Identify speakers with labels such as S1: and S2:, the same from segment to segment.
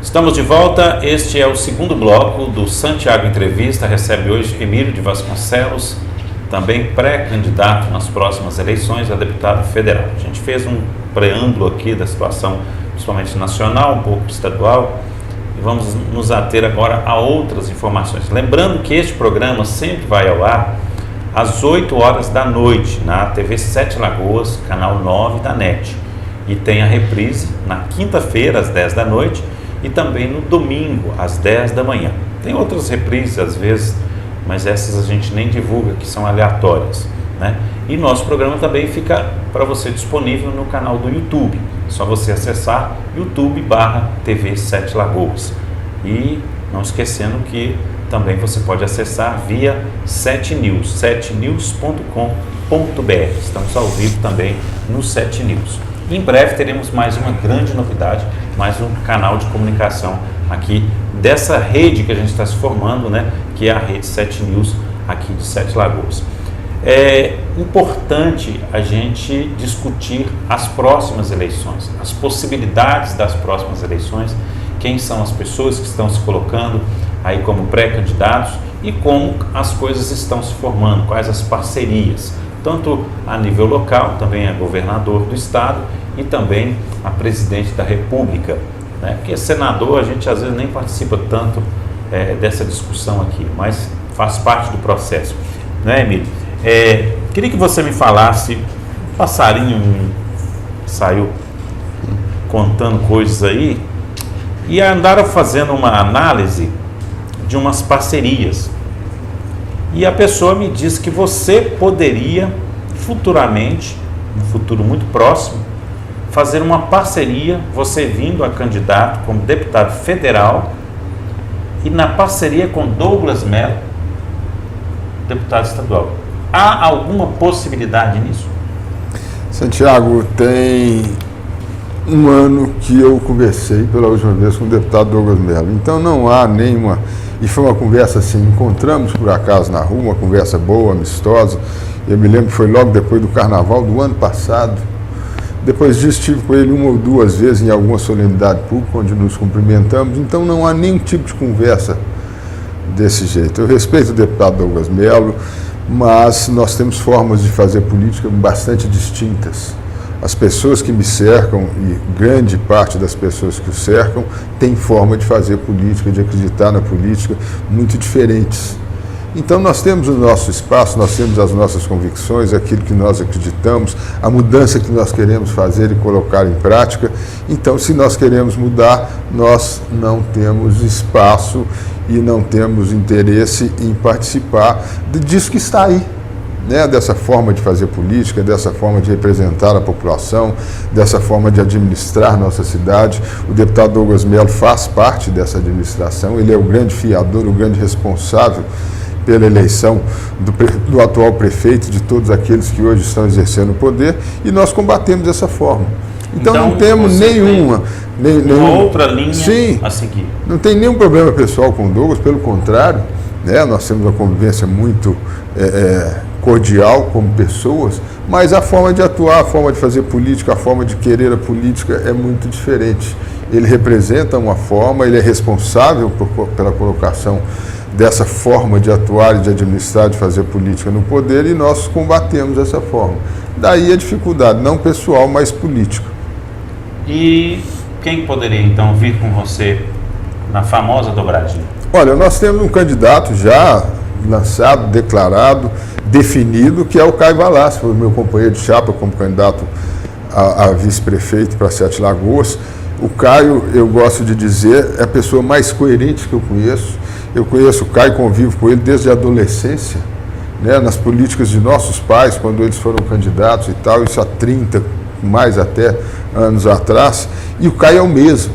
S1: Estamos de volta, este é o segundo bloco do Santiago Entrevista, recebe hoje Emílio de Vasconcelos, também pré-candidato nas próximas eleições a deputado federal. A gente fez um preâmbulo aqui da situação, principalmente nacional, um pouco estadual, e vamos nos ater agora a outras informações. Lembrando que este programa sempre vai ao ar às 8 horas da noite, na TV 7 Lagoas, canal 9 da NET, e tem a reprise na quinta-feira, às 10 da noite, e também no domingo, às 10 da manhã. Tem outras reprises, às vezes, mas essas a gente nem divulga, que são aleatórias, né? E nosso programa também fica para você disponível no canal do YouTube. É só você acessar YouTube/TV 7 Lagoas. E não esquecendo que também você pode acessar via 7 News, 7news.com.br. Estamos ao vivo também no 7 News. Em breve teremos mais uma grande novidade, mais um canal de comunicação aqui dessa rede que a gente está se formando, né? Que é a rede 7 News aqui de 7 Lagoas. É importante a gente discutir as próximas eleições, as possibilidades das próximas eleições, quem são as pessoas que estão se colocando aí como pré-candidatos e como as coisas estão se formando, quais as parcerias, tanto a nível local, também a governador do estado e também a presidente da república, né? Porque senador a gente às vezes nem participa tanto dessa discussão aqui, mas faz parte do processo, né, Emílio? Queria que você me falasse, um passarinho saiu contando coisas aí, e andaram fazendo uma análise de umas parcerias, e a pessoa me disse que você poderia futuramente, no futuro muito próximo, fazer uma parceria, você vindo a candidato como deputado federal e na parceria com Douglas Mello, deputado estadual. Há alguma possibilidade nisso?
S2: Santiago, tem um ano que eu conversei pela última vez com o deputado Douglas Mello, então não há nenhuma, e foi uma conversa assim, encontramos por acaso na rua, uma conversa boa, amistosa. Eu me lembro que foi logo depois do carnaval do ano passado. Depois disso estive com ele uma ou duas vezes em alguma solenidade pública onde nos cumprimentamos, então não há nenhum tipo de conversa desse jeito. Eu respeito o deputado Douglas Mello, mas nós temos formas de fazer política bastante distintas. As pessoas que me cercam, e grande parte das pessoas que o cercam, têm forma de fazer política, de acreditar na política, muito diferentes. Então nós temos o nosso espaço, nós temos as nossas convicções, aquilo que nós acreditamos, a mudança que nós queremos fazer e colocar em prática. Então, se nós queremos mudar, nós não temos espaço e não temos interesse em participar disso que está aí, né? Dessa forma de fazer política, dessa forma de representar a população, dessa forma de administrar nossa cidade. O deputado Douglas Mello faz parte dessa administração, ele é o grande fiador, o grande responsável pela eleição do atual prefeito, de todos aqueles que hoje estão exercendo o poder, e nós combatemos dessa forma. Então não temos nenhuma
S1: outra linha
S2: sim,
S1: a seguir.
S2: Não tem nenhum problema pessoal com o Douglas, pelo contrário, né? Nós temos uma convivência muito cordial como pessoas, mas a forma de atuar, a forma de fazer política, a forma de querer a política é muito diferente. Ele representa uma forma, ele é responsável pela colocação dessa forma de atuar e de administrar, de fazer política no poder, e nós combatemos essa forma. Daí a dificuldade, não pessoal, mas política.
S1: E quem poderia então vir com você na famosa dobradinha?
S2: Olha, nós temos um candidato já lançado, declarado, definido, que é o Caio Vallassi, foi o meu companheiro de chapa como candidato a vice-prefeito para 7 Lagoas. O Caio, eu gosto de dizer, é a pessoa mais coerente que eu conheço. Eu conheço o Caio, convivo com ele desde a adolescência, né, nas políticas de nossos pais, quando eles foram candidatos e tal, isso há 30, mais até, anos atrás, e o Caio é o mesmo.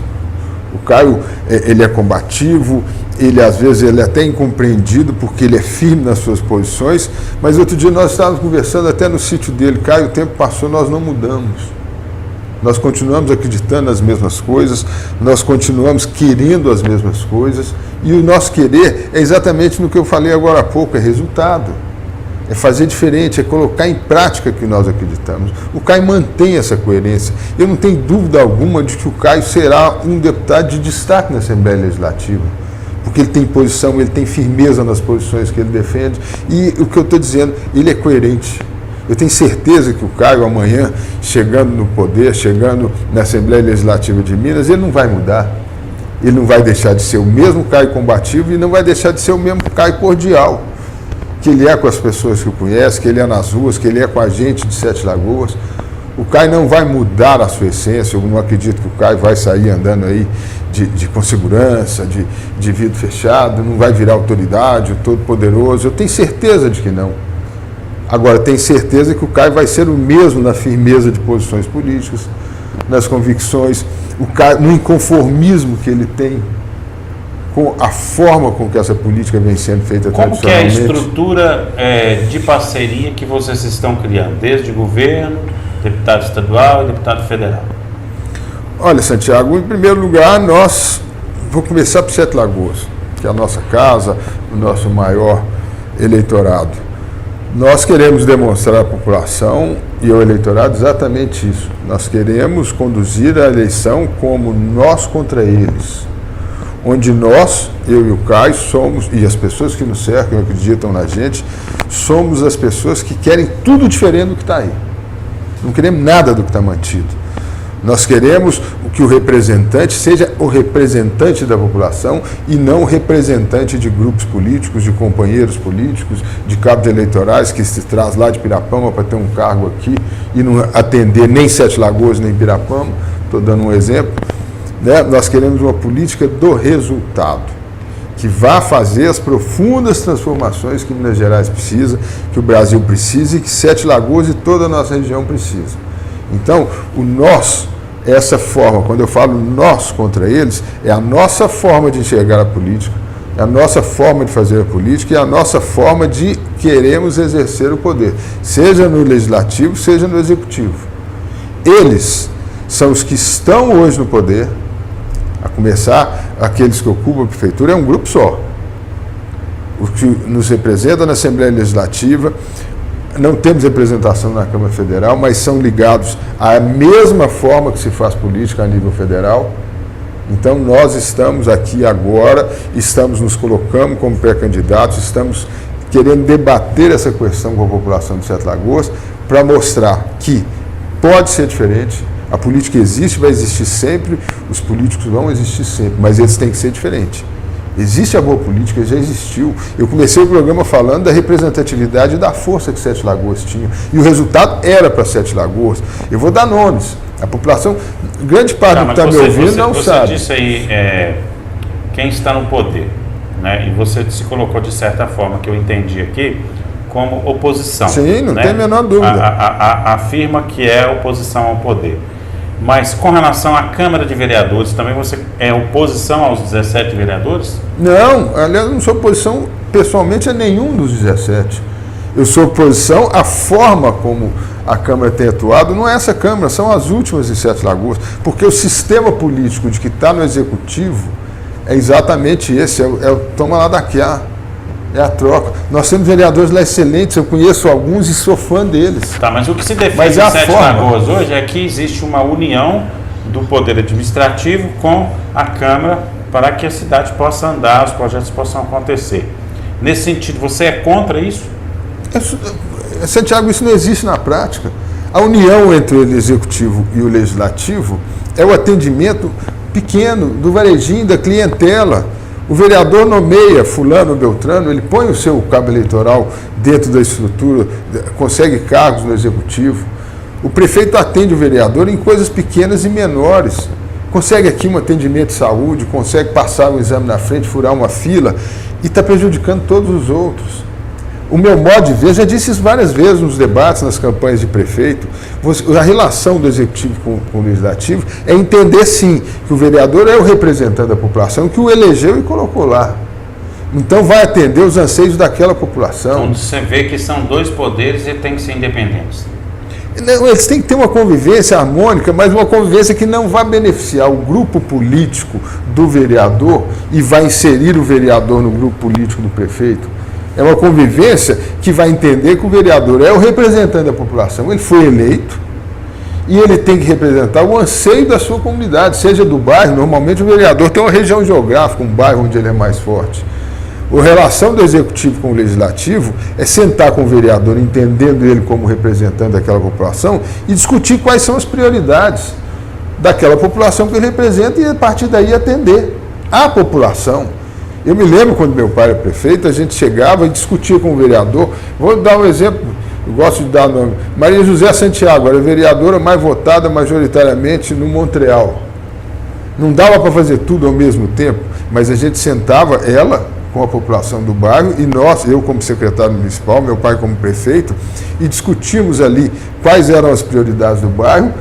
S2: O Caio, ele é combativo, ele às vezes ele é até incompreendido porque ele é firme nas suas posições, mas outro dia nós estávamos conversando até no sítio dele, Caio, o tempo passou, nós não mudamos. Nós continuamos acreditando nas mesmas coisas, nós continuamos querendo as mesmas coisas, e o nosso querer é exatamente no que eu falei agora há pouco, é resultado. é fazer diferente, é colocar em prática o que nós acreditamos. O Caio mantém essa coerência. Eu não tenho dúvida alguma de que o Caio será um deputado de destaque na Assembleia Legislativa, porque ele tem posição, ele tem firmeza nas posições que ele defende, e o que eu estou dizendo, ele é coerente. Eu tenho certeza que o Caio amanhã, chegando no poder, chegando na Assembleia Legislativa de Minas, ele não vai mudar. Ele não vai deixar de ser o mesmo Caio combativo e não vai deixar de ser o mesmo Caio cordial, que ele é com as pessoas que o conhecem, que ele é nas ruas, que ele é com a gente de Sete Lagoas. O Caio não vai mudar a sua essência. Eu não acredito que o Caio vai sair andando aí com segurança, de vidro fechado, não vai virar autoridade, o todo-poderoso. Eu tenho certeza de que não. Agora, tenho certeza que o Caio vai ser o mesmo na firmeza de posições políticas, nas convicções, o Caio, no inconformismo que ele tem com a forma com que essa política vem sendo feita tradicionalmente.
S1: Como que é a estrutura de parceria que vocês estão criando, desde governo, deputado estadual e deputado federal?
S2: Olha, Santiago, em primeiro lugar, vou começar por Sete Lagoas, que é a nossa casa, o nosso maior eleitorado. Nós queremos demonstrar à população e ao eleitorado exatamente isso. Nós queremos conduzir a eleição como nós contra eles, onde nós, eu e o Caio, somos, e as pessoas que nos cercam e acreditam na gente, somos as pessoas que querem tudo diferente do que está aí. Não queremos nada do que está mantido. Nós queremos que o representante seja o representante da população e não o representante de grupos políticos, de companheiros políticos, de cabos eleitorais que se traz lá de Pirapama para ter um cargo aqui e não atender nem Sete Lagoas nem Pirapama. Estou dando um exemplo. Né? Nós queremos uma política do resultado, que vá fazer as profundas transformações que Minas Gerais precisa, que o Brasil precisa e que Sete Lagoas e toda a nossa região precisa. Então, o nós, essa forma, quando eu falo nós contra eles, é a nossa forma de enxergar a política, é a nossa forma de fazer a política e a nossa forma de queremos exercer o poder, seja no legislativo, seja no executivo. Eles são os que estão hoje no poder, a começar aqueles que ocupam a prefeitura, é um grupo só. O que nos representa na Assembleia Legislativa, não temos representação na Câmara Federal, mas são ligados à mesma forma que se faz política a nível federal. Então, nós estamos aqui agora, nos colocando como pré-candidatos, estamos querendo debater essa questão com a população de Sete Lagoas para mostrar que pode ser diferente, a política existe, vai existir sempre, os políticos vão existir sempre, mas eles têm que ser diferentes. Existe a boa política, já existiu. Eu comecei o programa falando da representatividade e da força que Sete Lagoas tinha. E o resultado era para Sete Lagoas. Eu vou dar nomes. A população, grande parte do que está me ouvindo não sabe.
S1: Você disse aí quem está no poder, né? E você se colocou de certa forma, que eu entendi aqui, como oposição.
S2: Sim, não
S1: né?
S2: tem a menor dúvida.
S1: Afirma que é oposição ao poder. Mas com relação à Câmara de Vereadores, também você é oposição aos 17 vereadores?
S2: Não, aliás, eu não sou oposição pessoalmente a nenhum dos 17. Eu sou oposição à forma como a Câmara tem atuado. Não é essa Câmara, são as últimas em Sete Lagoas, porque o sistema político de que está no Executivo é exatamente esse, é o toma lá da cá. É a troca. Nós temos vereadores lá excelentes, eu conheço alguns e sou fã deles.
S1: Tá, mas o que se defende em Sete Lagoas hoje é que existe uma união do Poder Administrativo com a Câmara para que a cidade possa andar, os projetos possam acontecer. Nesse sentido, você é contra isso?
S2: Santiago, isso não existe na prática. A união entre o Executivo e o Legislativo é o atendimento pequeno do varejinho, da clientela. O vereador nomeia fulano, beltrano, ele põe o seu cabo eleitoral dentro da estrutura, consegue cargos no executivo. O prefeito atende o vereador em coisas pequenas e menores. Consegue aqui um atendimento de saúde, consegue passar um exame na frente, furar uma fila e está prejudicando todos os outros. O meu modo de ver, já disse isso várias vezes nos debates, nas campanhas de prefeito, a relação do executivo com o legislativo é entender, sim, que o vereador é o representante da população, que o elegeu e colocou lá. Então vai atender os anseios daquela população.
S1: Então você vê que são dois poderes e tem que ser independentes.
S2: Não, eles têm que ter uma convivência harmônica, mas uma convivência que não vai beneficiar o grupo político do vereador e vai inserir o vereador no grupo político do prefeito. É uma convivência que vai entender que o vereador é o representante da população. Ele foi eleito e ele tem que representar o anseio da sua comunidade, seja do bairro. Normalmente o vereador tem uma região geográfica, um bairro onde ele é mais forte. A relação do executivo com o legislativo é sentar com o vereador, entendendo ele como representante daquela população e discutir quais são as prioridades daquela população que ele representa e a partir daí atender a população. Eu me lembro quando meu pai era prefeito, a gente chegava e discutia com o vereador. Vou dar um exemplo, eu gosto de dar nome. Maria José Santiago era a vereadora mais votada majoritariamente no Montreal. Não dava para fazer tudo ao mesmo tempo, mas a gente sentava ela com a população do bairro e nós, eu como secretário municipal, meu pai como prefeito, e discutimos ali quais eram as prioridades do bairro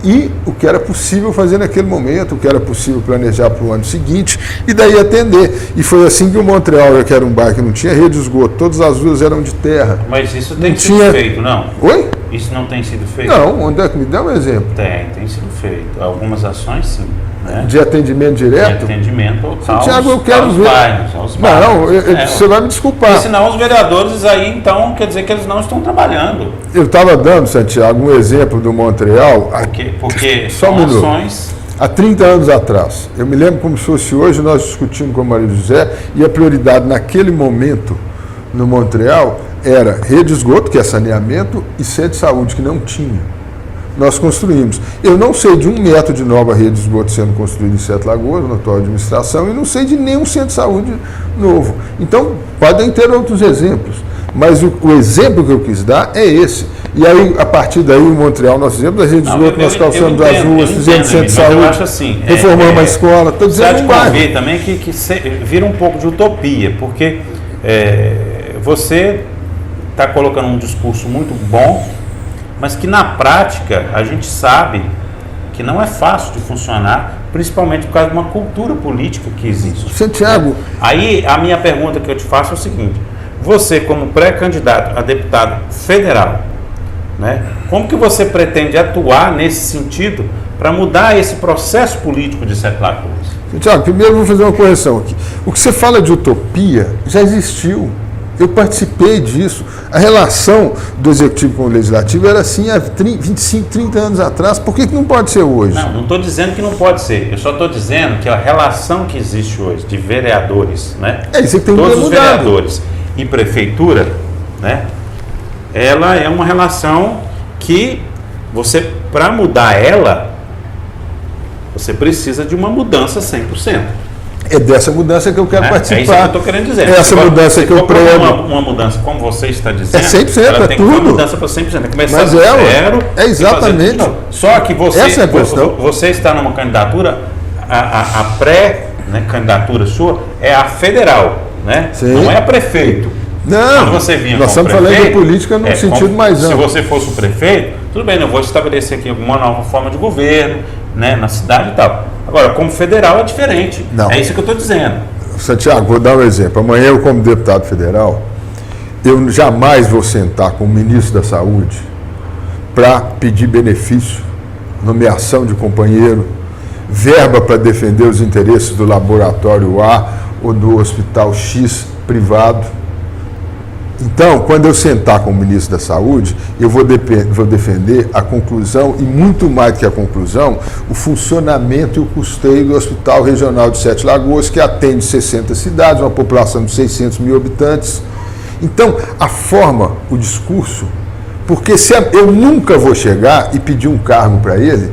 S2: e o que era possível fazer naquele momento, o que era possível planejar para o ano seguinte e daí atender. E foi assim que o Montreal, que era um bairro que não tinha rede de esgoto, todas as ruas eram de terra.
S1: Mas isso tem sido feito, não?
S2: Oi?
S1: Isso não tem sido feito?
S2: Não, onde é que me dá um exemplo?
S1: Tem sido feito. Algumas ações sim. Né?
S2: De atendimento direto?
S1: De atendimento
S2: Santiago, eu quero
S1: aos
S2: ver.
S1: Bairros, aos bairros.
S2: Não, você vai me desculpar.
S1: Porque senão os vereadores aí, então, quer dizer que eles não estão trabalhando.
S2: Eu estava dando, Santiago, um exemplo do Montreal.
S1: Porque
S2: só
S1: são
S2: um minuto.
S1: ações...
S2: Há 30 anos atrás, eu me lembro como se fosse hoje, nós discutimos com a Maria José e a prioridade naquele momento no Montreal era rede de esgoto, que é saneamento, e centro de saúde, que não tinha. Nós construímos. Eu não sei de um metro de nova rede de esgoto sendo construída em Sete Lagoas, na atual administração, e não sei de nenhum centro de saúde novo. Então, podem ter outros exemplos, mas o exemplo que eu quis dar é esse. E aí, a partir daí, em Montreal, nós fizemos a rede de esgoto, nós calçamos as ruas, fizemos centro de saúde,
S1: assim,
S2: reformamos a escola, estou dizendo um bairro.
S1: Ver também que vira um pouco de utopia, porque você está colocando um discurso muito bom, mas que na prática a gente sabe que não é fácil de funcionar, principalmente por causa de uma cultura política que existe.
S2: Santiago.
S1: Aí a minha pergunta que eu te faço é o seguinte: você, como pré-candidato a deputado federal, né, como que você pretende atuar nesse sentido para mudar esse processo político de Sete Lagoas?
S2: Santiago, primeiro eu vou fazer uma correção aqui. O que você fala de utopia já existiu. Eu participei disso. A relação do Executivo com o Legislativo era assim há 25, 30 anos atrás. Por que não pode ser hoje?
S1: Não estou dizendo que não pode ser. Eu só estou dizendo que a relação que existe hoje de vereadores, né?
S2: É isso que tem que
S1: todos os
S2: mudado.
S1: vereadores e prefeitura, né? Ela é uma relação que você, para mudar ela, você precisa de uma mudança 100%.
S2: É dessa mudança que eu quero participar.
S1: É isso que eu estou querendo dizer.
S2: Essa mudança que eu prego.
S1: Uma mudança, como você está dizendo,
S2: é 100%,
S1: ela
S2: é
S1: tem
S2: tudo.
S1: que ter uma mudança para 100%. É começar
S2: Mas
S1: do zero.
S2: É exatamente.
S1: Só que você,
S2: essa é a questão.
S1: Você está numa candidatura, a pré-candidatura sua é a federal, né?
S2: Sim.
S1: Não é a prefeito.
S2: Não,
S1: quando você vinha
S2: nós estamos falando de política no sentido mais amplo.
S1: Se você fosse o prefeito, tudo bem, eu vou estabelecer aqui uma nova forma de governo, né, na cidade e tal. Agora, como federal é diferente.
S2: Não.
S1: É isso que eu estou dizendo.
S2: Santiago, vou dar um exemplo. Amanhã eu, como deputado federal, eu jamais vou sentar com o ministro da Saúde para pedir benefício, nomeação de companheiro, verba para defender os interesses do laboratório A ou do hospital X privado. Então, quando eu sentar com o ministro da Saúde, eu vou defender a conclusão, e muito mais do que a conclusão, o funcionamento e o custeio do Hospital Regional de Sete Lagoas, que atende 60 cidades, uma população de 600 mil habitantes. Então, a forma, o discurso, porque eu nunca vou chegar e pedir um cargo para ele,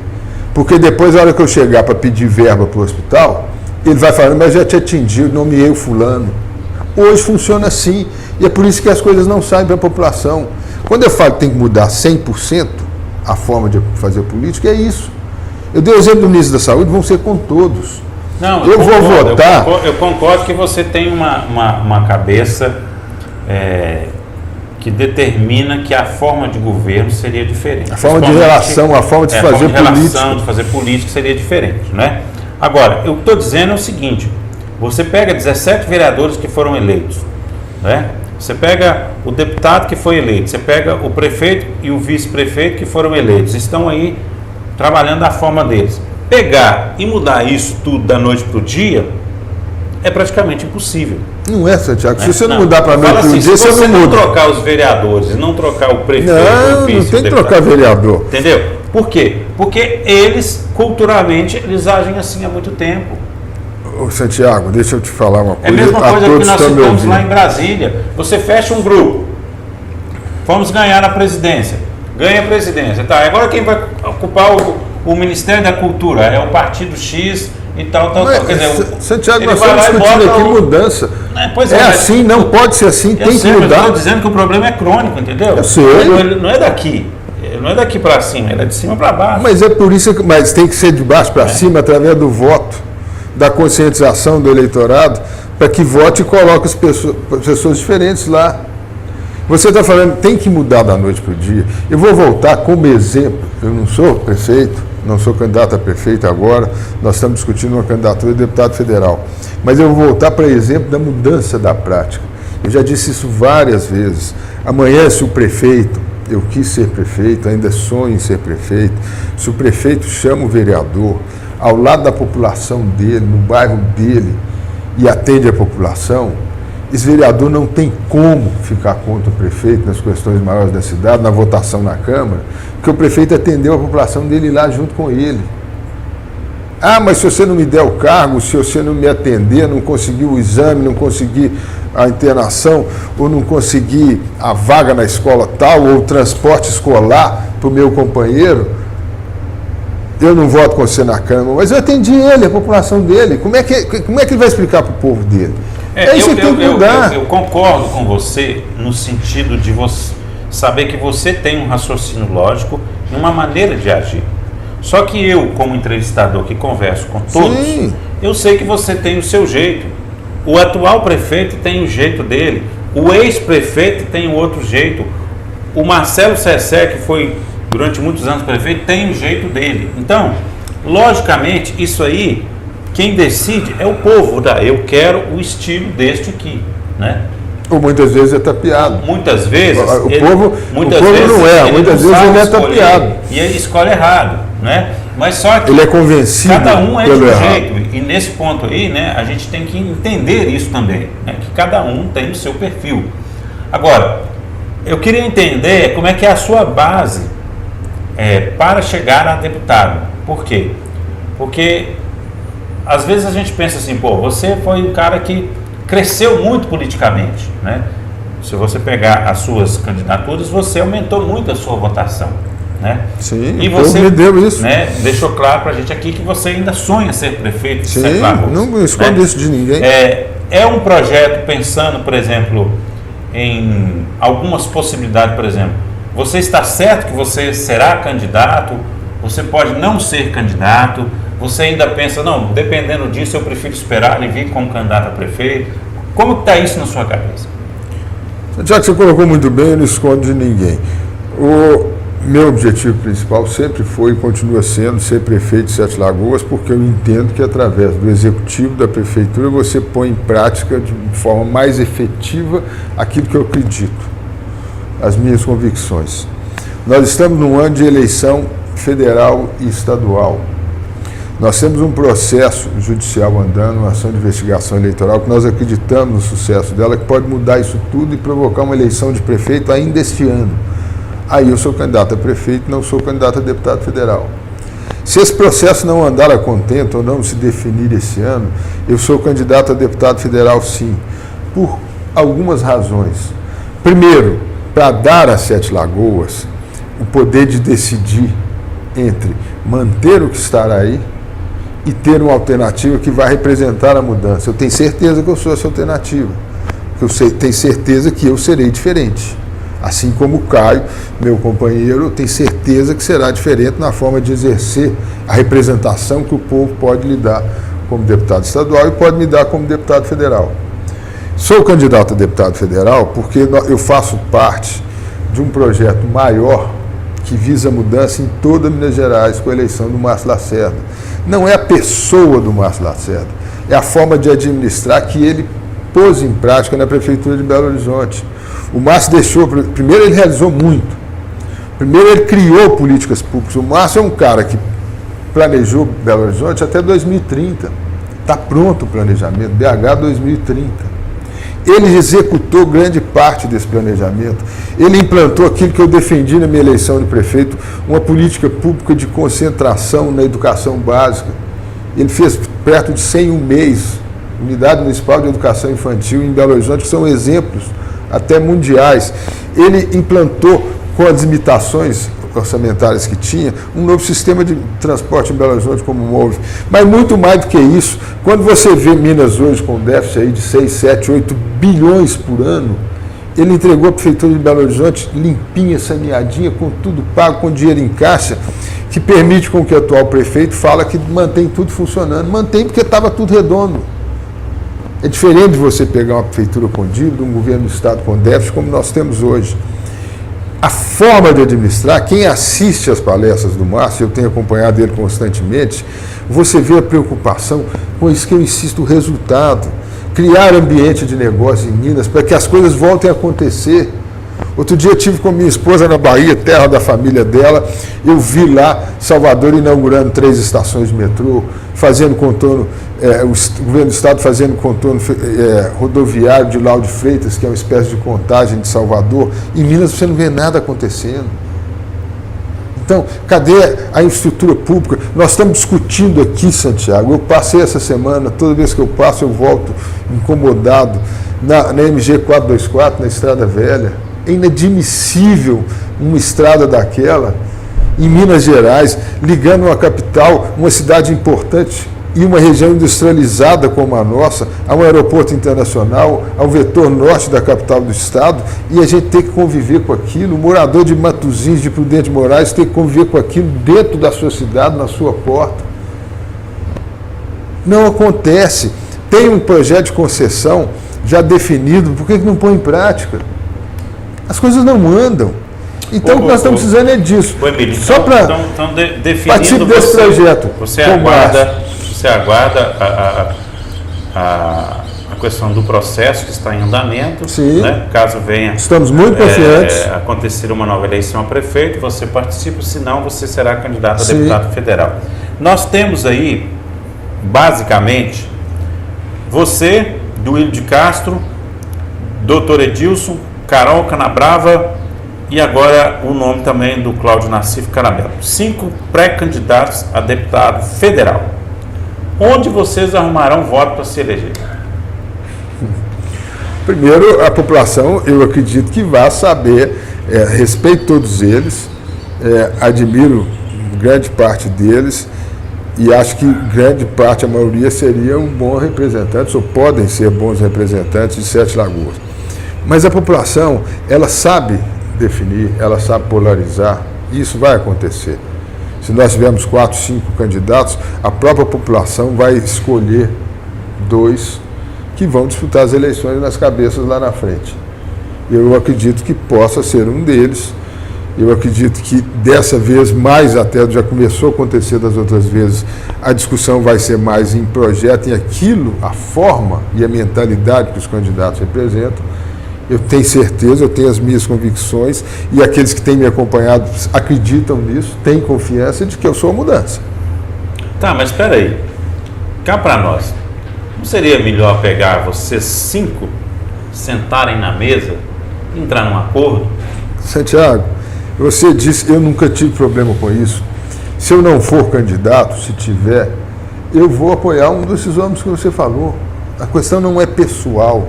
S2: porque depois, na hora que eu chegar para pedir verba para o hospital, ele vai falar, mas já te atingi, eu nomeei o fulano. Hoje funciona assim, e é por isso que as coisas não saem para a população. Quando eu falo que tem que mudar 100% a forma de fazer política, é isso. Eu dei o exemplo do ministro da Saúde, vão ser com todos.
S1: Não,
S2: eu vou votar.
S1: Eu concordo que você tem uma cabeça que determina que a forma de governo seria diferente.
S2: A forma de relação, a forma de fazer política. A
S1: relação de fazer política seria diferente, né? Agora, eu estou dizendo o seguinte: você pega 17 vereadores que foram eleitos, né? Você pega o deputado que foi eleito, você pega o prefeito e o vice-prefeito que foram eleitos, estão aí trabalhando da forma deles. Pegar e mudar isso tudo da noite para o dia, é praticamente impossível.
S2: Não é, Santiago.
S1: Né?
S2: Se você não mudar para a noite
S1: assim,
S2: dia,
S1: se você
S2: não muda.
S1: trocar os vereadores e não trocar o prefeito,
S2: Não,
S1: o vice,
S2: não tem que trocar
S1: deputado,
S2: vereador.
S1: entendeu? Por quê? Porque eles, culturalmente, eles agem assim há muito tempo.
S2: Ô, Santiago, deixa eu te falar uma coisa.
S1: É a mesma coisa que nós
S2: estão me
S1: citamos lá em
S2: ouvindo.
S1: Brasília. Você fecha um grupo, vamos ganhar a presidência. Ganha a presidência. Tá, agora quem vai ocupar o Ministério da Cultura? É o partido X e tal.
S2: Mas,
S1: Quer dizer,
S2: Santiago,
S1: ele
S2: nós
S1: vai
S2: estamos
S1: lá e
S2: discutindo
S1: bota
S2: aqui
S1: o-
S2: mudança.
S1: Pois
S2: É
S1: mas-
S2: assim, não pode ser assim,
S1: Eu
S2: tem que
S1: sei, mas eu
S2: mudar.
S1: estou dizendo que o problema é crônico, entendeu?
S2: Eu sei.
S1: Ele não é daqui. Ele não é daqui para cima, ele é de cima para baixo.
S2: Mas é por isso que mas tem que ser de baixo para cima, através do voto, da conscientização do eleitorado, para que vote e coloque as pessoas diferentes lá. Você está falando, tem que mudar da noite para o dia. Eu vou voltar como exemplo. Eu não sou prefeito, não sou candidato a prefeito agora, nós estamos discutindo uma candidatura de deputado federal. Mas eu vou voltar para exemplo da mudança da prática. Eu já disse isso várias vezes. Amanhã, se o prefeito, eu quis ser prefeito, ainda sonho em ser prefeito, se o prefeito chama o vereador ao lado da população dele, no bairro dele, e atende a população, esse vereador não tem como ficar contra o prefeito nas questões maiores da cidade, na votação na Câmara, porque o prefeito atendeu a população dele lá junto com ele. Ah, mas se você não me der o cargo, se você não me atender, não conseguir o exame, não conseguir a internação, ou não conseguir a vaga na escola tal, ou o transporte escolar para o meu companheiro, eu não voto com você na Câmara, mas eu atendi ele, a população dele. Como é que ele vai explicar para o povo dele? É isso que tem que mudar.
S1: Eu concordo com você no sentido de você saber que você tem um raciocínio lógico e uma maneira de agir. Só que eu, como entrevistador que converso com todos,
S2: Sim.
S1: eu sei que você tem o seu jeito. O atual prefeito tem o jeito dele. O ex-prefeito tem o outro jeito. O Marcelo Sessé, que foi durante muitos anos prefeito, tem o jeito dele. Então, logicamente, isso aí, quem decide é o povo. Eu quero o estilo deste aqui, né?
S2: Ou muitas vezes é tapeado.
S1: Muitas vezes
S2: O povo não é,
S1: ele
S2: muitas
S1: não
S2: vezes
S1: sabe
S2: ele é
S1: escolher,
S2: tapeado.
S1: e ele escolhe errado, né? Mas só que
S2: Ele é convencido
S1: cada um é de
S2: pelo
S1: um
S2: errado.
S1: jeito, e nesse ponto aí, né, a gente tem que entender isso também, né, que cada um tem o seu perfil. Agora, eu queria entender como é que é a sua base para chegar a deputado. Por quê? Porque às vezes a gente pensa assim, pô, você foi um cara que cresceu muito politicamente, né? Se você pegar as suas candidaturas, você aumentou muito a sua votação, né?
S2: Sim,
S1: e
S2: o povo
S1: você
S2: me deu isso.
S1: né, deixou claro pra gente aqui que você ainda sonha ser prefeito de
S2: Sim,
S1: Sete Lagoas,
S2: não escondo
S1: né?
S2: isso de ninguém.
S1: É um projeto pensando, por exemplo, em algumas possibilidades, por exemplo, você está certo que você será candidato, você pode não ser candidato, você ainda pensa, não, dependendo disso eu prefiro esperar e vir como candidato a prefeito. Como está isso na sua cabeça?
S2: Já que você colocou muito bem, eu não escondo de ninguém. O meu objetivo principal sempre foi e continua sendo ser prefeito de Sete Lagoas, porque eu entendo que através do executivo da prefeitura você põe em prática de forma mais efetiva aquilo que eu acredito, as minhas convicções. Nós estamos num ano de eleição federal e estadual. Nós temos um processo judicial andando, uma ação de investigação eleitoral, que nós acreditamos no sucesso dela, que pode mudar isso tudo e provocar uma eleição de prefeito ainda este ano. Aí eu sou candidato a prefeito, não sou candidato a deputado federal. Se esse processo não andar a contento ou não se definir esse ano, eu sou candidato a deputado federal sim, por algumas razões. Primeiro, para dar a Sete Lagoas o poder de decidir entre manter o que estará aí e ter uma alternativa que vai representar a mudança. Eu tenho certeza que eu sou essa alternativa. Tenho certeza que eu serei diferente. Assim como o Caio, meu companheiro, eu tenho certeza que será diferente na forma de exercer a representação que o povo pode lhe dar como deputado estadual e pode me dar como deputado federal. Sou candidato a deputado federal porque eu faço parte de um projeto maior que visa mudança em toda Minas Gerais com a eleição do Márcio Lacerda. Não é a pessoa do Márcio Lacerda, é a forma de administrar que ele pôs em prática na Prefeitura de Belo Horizonte. O Márcio primeiro ele realizou muito, primeiro ele criou políticas públicas. O Márcio é um cara que planejou Belo Horizonte até 2030, Está pronto o planejamento, BH 2030. Ele executou grande parte desse planejamento. Ele implantou aquilo que eu defendi na minha eleição de prefeito, uma política pública de concentração na educação básica. Ele fez perto de 100 mês, Unidade Municipal de Educação Infantil em Belo Horizonte, que são exemplos até mundiais. Ele implantou, com as limitações orçamentárias que tinha, um novo sistema de transporte em Belo Horizonte como MOVE. Mas muito mais do que isso, quando você vê Minas hoje com déficit aí de 6, 7, 8 bilhões por ano, ele entregou a Prefeitura de Belo Horizonte limpinha, saneadinha, com tudo pago, com dinheiro em caixa, que permite com que o atual prefeito fala que mantém tudo funcionando. Mantém porque estava tudo redondo. É diferente de você pegar uma prefeitura com dívida, um governo do estado com déficit, como nós temos hoje. A forma de administrar, quem assiste às palestras do Márcio, eu tenho acompanhado ele constantemente, você vê a preocupação com isso que eu insisto, o resultado. Criar ambiente de negócio em Minas para que as coisas voltem a acontecer. Outro dia eu estive com minha esposa na Bahia, terra da família dela, eu vi lá Salvador inaugurando 3 estações de metrô, fazendo contorno, o governo do estado fazendo contorno rodoviário de Lauro de Freitas, que é uma espécie de contagem de Salvador. Em Minas você não vê nada acontecendo. Então, cadê a infraestrutura pública? Nós estamos discutindo aqui, Santiago, eu passei essa semana, toda vez que eu passo eu volto incomodado, na MG 424, na Estrada Velha. É inadmissível uma estrada daquela, em Minas Gerais, ligando uma capital, uma cidade importante e uma região industrializada como a nossa, a um aeroporto internacional, ao vetor norte da capital do estado, e a gente tem que conviver com aquilo. O morador de Matosinhos, de Prudente Moraes, tem que conviver com aquilo dentro da sua cidade, na sua porta. Não acontece. Tem um projeto de concessão já definido, por que não põe em prática? As coisas não andam. Então, o que nós estamos precisando é disso.
S1: Emílio,
S2: só para
S1: definindo
S2: desse projeto.
S1: Você aguarda a questão do processo que está em andamento.
S2: Sim.
S1: Né? Caso venha
S2: estamos muito confiantes.
S1: Acontecer uma nova eleição a prefeito, você participa, senão você será candidato a
S2: Sim.
S1: deputado federal. Nós temos aí, basicamente, você, Duílio de Castro, doutor Edilson, Carol Canabrava e agora o nome também do Cláudio Nassif Carabello. 5 pré-candidatos a deputado federal. Onde vocês arrumarão voto para se eleger?
S2: Primeiro, a população, eu acredito que vai saber, respeito todos eles, admiro grande parte deles e acho que grande parte, a maioria, seria um bom representante, ou podem ser bons representantes de Sete Lagoas. Mas a população, ela sabe definir, ela sabe polarizar, e isso vai acontecer. Se nós tivermos 4, 5 candidatos, a própria população vai escolher 2 que vão disputar as eleições nas cabeças lá na frente. Eu acredito que possa ser um deles. Eu acredito que dessa vez, mais até já começou a acontecer das outras vezes, a discussão vai ser mais em projeto, em aquilo, a forma e a mentalidade que os candidatos representam. Eu tenho certeza, eu tenho as minhas convicções, e aqueles que têm me acompanhado acreditam nisso, têm confiança de que eu sou a mudança.
S1: Tá, mas espera aí. Cá para nós. Não seria melhor pegar vocês 5, sentarem na mesa, entrar num acordo?
S2: Santiago, você disse, eu nunca tive problema com isso. Se eu não for candidato, se tiver, eu vou apoiar um desses homens que você falou. A questão não é pessoal.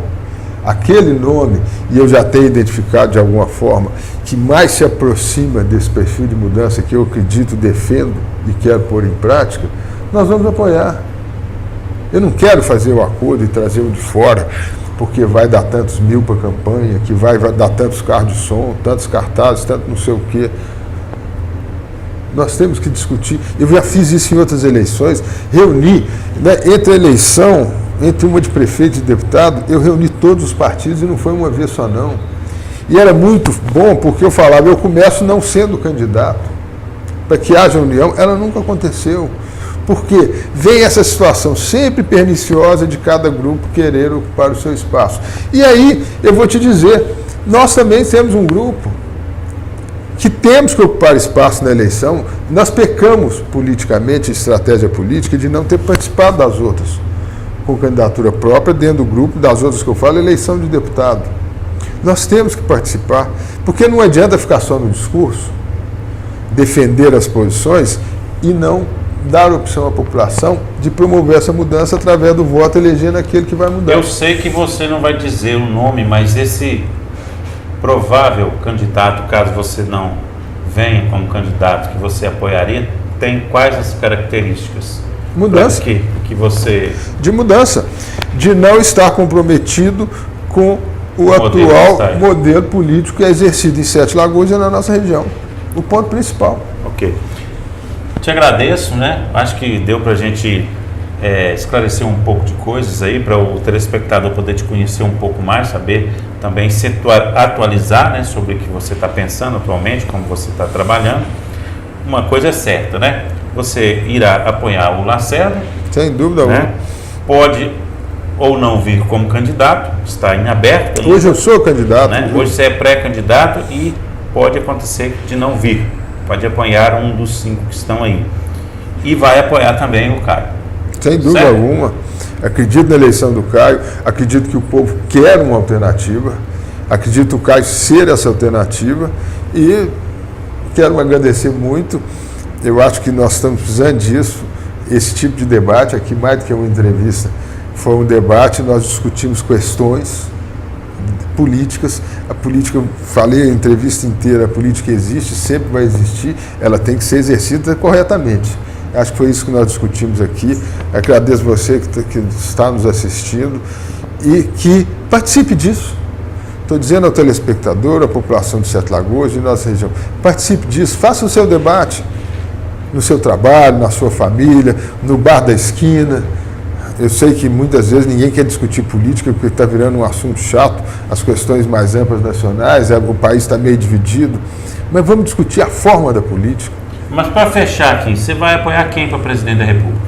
S2: Aquele nome, e eu já tenho identificado de alguma forma, que mais se aproxima desse perfil de mudança que eu acredito, defendo e quero pôr em prática, nós vamos apoiar. Eu não quero fazer o acordo e trazer um de fora, porque vai dar tantos mil para a campanha, que vai dar tantos carros de som, tantos cartazes, tanto não sei o quê. Nós temos que discutir. Eu já fiz isso em outras eleições, reuni, né, entre a eleição, entre uma de prefeito e de deputado, eu reuni todos os partidos e não foi uma vez só não. E era muito bom porque eu falava, eu começo não sendo candidato. Para que haja união, ela nunca aconteceu. Porque vem essa situação sempre perniciosa de cada grupo querer ocupar o seu espaço. E aí, eu vou te dizer, nós também temos um grupo que temos que ocupar espaço na eleição. Nós pecamos politicamente, estratégia política, de não ter participado das outras. com candidatura própria dentro do grupo, das outras que eu falo, eleição de deputado. Nós temos que participar, porque não adianta ficar só no discurso, defender as posições e não dar opção à população de promover essa mudança através do voto, elegendo aquele que vai mudar.
S1: Eu sei que você não vai dizer o nome, mas esse provável candidato, caso você não venha como candidato, que você apoiaria, tem quais as características?
S2: Mudança.
S1: Que você...
S2: De mudança. De não estar comprometido com o atual modelo político que é exercido em Sete Lagoas e na nossa região. O ponto principal.
S1: Ok. Te agradeço, né? Acho que deu para a gente esclarecer um pouco de coisas aí, para o telespectador poder te conhecer um pouco mais, saber também se atualizar, né, sobre o que você está pensando atualmente, como você está trabalhando. Uma coisa é certa, né? Você irá apoiar o Lacerda.
S2: Sem dúvida
S1: né?
S2: alguma.
S1: Pode ou não vir como candidato, está em aberto.
S2: Hoje eu sou candidato.
S1: Né? Hoje você é pré-candidato e pode acontecer de não vir. Pode apoiar um dos 5 que estão aí. E vai apoiar também o Caio.
S2: Sem dúvida alguma. Acredito na eleição do Caio, acredito que o povo quer uma alternativa, acredito o Caio ser essa alternativa e quero agradecer muito. Eu acho que nós estamos precisando disso. Esse tipo de debate aqui, mais do que uma entrevista, foi um debate, nós discutimos questões políticas. A política, eu falei a entrevista inteira, a política existe, sempre vai existir, ela tem que ser exercida corretamente. Acho que foi isso que nós discutimos aqui. Agradeço você que está nos assistindo e que participe disso. Estou dizendo ao telespectador, à população de Sete Lagoas, de nossa região, participe disso, faça o seu debate no seu trabalho, na sua família, no bar da esquina. Eu sei que muitas vezes ninguém quer discutir política porque está virando um assunto chato, as questões mais amplas nacionais, o país está meio dividido, mas vamos discutir a forma da política.
S1: Mas para fechar aqui, você vai apoiar quem para presidente da República?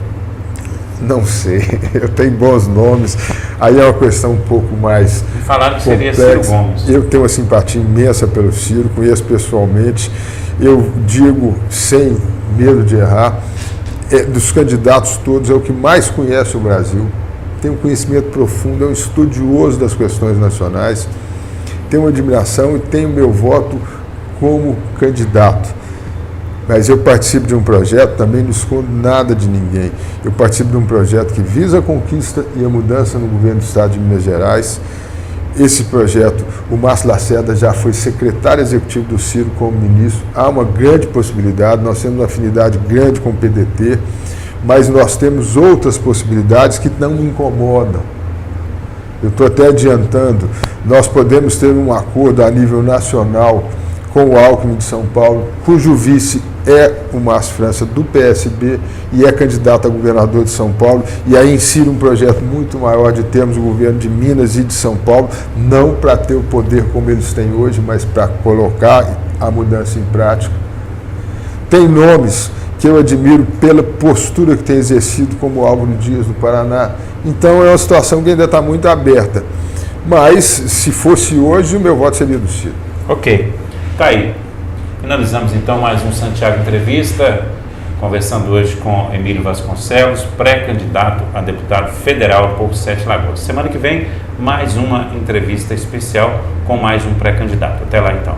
S2: Não sei, eu tenho bons nomes, aí é uma questão um pouco mais
S1: Me falaram que
S2: complexa.
S1: seria Ciro Gomes.
S2: Eu tenho uma simpatia imensa pelo Ciro, conheço pessoalmente, eu digo sem medo de errar, dos candidatos todos, é o que mais conhece o Brasil, tem um conhecimento profundo, é um estudioso das questões nacionais, tem uma admiração e tem o meu voto como candidato. Mas eu participo de um projeto, também não escondo nada de ninguém. Eu participo de um projeto que visa a conquista e a mudança no governo do Estado de Minas Gerais. Esse projeto, o Márcio Lacerda já foi secretário executivo do Ciro como ministro. Há uma grande possibilidade, nós temos uma afinidade grande com o PDT, mas nós temos outras possibilidades que não me incomodam. Eu estou até adiantando, nós podemos ter um acordo a nível nacional com o Alckmin de São Paulo, cujo vice é o Márcio França, do PSB, e é candidato a governador de São Paulo, e aí insere um projeto muito maior de termos o governo de Minas e de São Paulo, não para ter o poder como eles têm hoje, mas para colocar a mudança em prática. Tem nomes que eu admiro pela postura que tem exercido, como o Álvaro Dias do Paraná. Então é uma situação que ainda está muito aberta. Mas, se fosse hoje, o meu voto seria do Ciro.
S1: Ok. Tá aí. Finalizamos então mais um Santiago Entrevista, conversando hoje com Emílio Vasconcelos, pré-candidato a deputado federal por Sete Lagoas. Semana que vem, mais uma entrevista especial com mais um pré-candidato. Até lá então.